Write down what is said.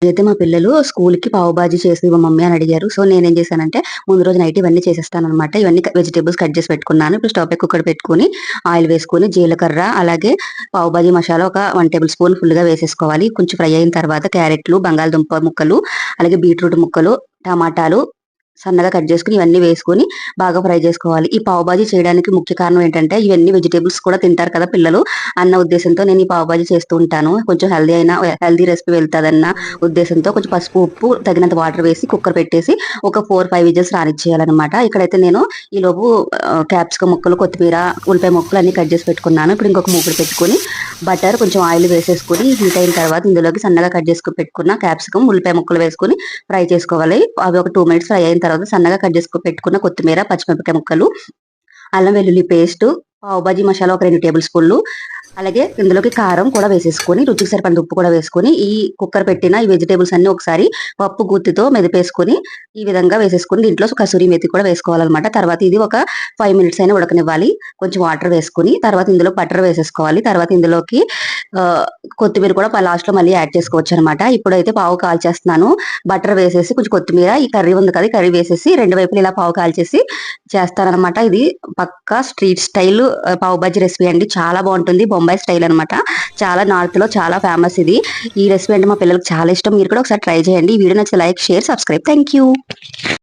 అయితే మా పిల్లలు స్కూల్‌కి పావు బాజీ చేసి ఇవ్వు మమ్మీ అని అడిగారు. సో, నేనేం చేశానంటే ముందు రోజు నైట్ ఇవన్నీ చేసేస్తాననమాట. ఇవన్నీ వెజిటబుల్స్ కట్ చేసి పెట్టుకున్నాను. ఇప్పుడు స్టవ్ పై కుక్కర్ పెట్టుకొని ఆయిల్ వేసుకొని జీలకర్ర అలాగే పావు బాజీ మసాలా ఒక 1 టేబుల్ స్పూన్ ఫుల్‌గా వేసేసుకోవాలి. కొంచెం ఫ్రై అయిన తర్వాత క్యారెట్లు, బంగాళదుంప ముక్కలు, అలాగే బీట్రూట్ ముక్కలు, టమాటాలు సన్నగా కట్ చేసుకొని ఇవన్నీ వేసుకొని బాగా ఫ్రై చేసుకోవాలి. ఈ పావు బాజీ చేయడానికి ముఖ్య కారణం ఏంటంటే ఇవన్నీ వెజిటబుల్స్ కూడా తింటారు కదా పిల్లలు అన్న ఉద్దేశంతో నేను ఈ పావు బాజీ చేస్తూ ఉంటాను. కొంచెం హెల్తీ రెసిపీ వెళ్తదన్న ఉద్దేశంతో కొంచెం పసుపు, ఉప్పు తగినంత వాటర్ వేసి కుక్కర్ పెట్టేసి ఒక 4, 5 విజిల్స్ రానిచ్చేయాలన్నమాట. ఇక్కడైతే నేను ఈలోపు క్యాప్సికమ్ ముక్కలు, కొత్తిమీర, ఉల్లిపాయ ముక్కలు అన్ని కట్ చేసి పెట్టుకున్నాను. ఇప్పుడు ఇంకొక మూకుడు పెట్టుకొని బటర్ కొంచెం ఆయిల్ వేసేసుకొని హీట్ అయిన తర్వాత ఇందులోకి సన్నగా కట్ చేసుకొని పెట్టుకున్న క్యాప్సికమ్, ఉల్లిపాయ ముక్కలు వేసుకొని ఫ్రై చేసుకోవాలి. అవి ఒక 2 మినిట్స్ ఫ్రై అయిన తర్వాత సన్నగా కట్ చేసుకొని పెట్టుకున్న కొత్తిమీర, పచ్చిమిరపకాయ ముక్కలు, అల్లం వెల్లుల్లి పేస్ట్, పావు బాజీ మసాలా ఒక 2 టేబుల్ స్పూన్లు, అలాగే ఇందులోకి కారం కూడా వేసేసుకొని రుచికి సరిపడినంత ఉప్పు కూడా వేసుకొని ఈ కుక్కర్ పెట్టిన ఈ వెజిటేబుల్స్ అన్ని ఒకసారి పప్పు గుత్తితో మెదిపేసుకొని ఈ విధంగా వేసేసుకొని దీంట్లో కసూరి మెతి కూడా వేసుకోవాలన్నమాట. తర్వాత ఇది ఒక 5 మినిట్స్ అయినా ఉడకనివ్వాలి. కొంచెం వాటర్ వేసుకొని తర్వాత ఇందులో బటర్ వేసేసుకోవాలి. తర్వాత ఇందులోకి కొత్తిమీర కూడా లాస్ట్ లో మళ్ళీ యాడ్ చేసుకోవచ్చు అనమాట. ఇప్పుడైతే పావు కాల్చేస్తున్నాను. బటర్ వేసేసి కొంచెం కొత్తిమీర, ఈ కర్రీ ఉంది కదా, ఈ కర్రీ వేసేసి 2 వైపులు ఇలా పావు కాల్చేసి చేస్తానన్నమాట. ఇది పక్కా స్ట్రీట్ స్టైల్ పావు బాజీ రెసిపీ అండి. చాలా బాగుంటుంది. బొంబాయి స్టైల్ అనమాట. చాలా నార్త్ లో చాలా ఫేమస్ ఇది. ఈ రెసిపీ అంటే మా పిల్లలకు చాలా ఇష్టం. మీరు కూడా ఒకసారి ట్రై చేయండి. ఈ వీడియో నచ్చితే like, share, subscribe. Thank you.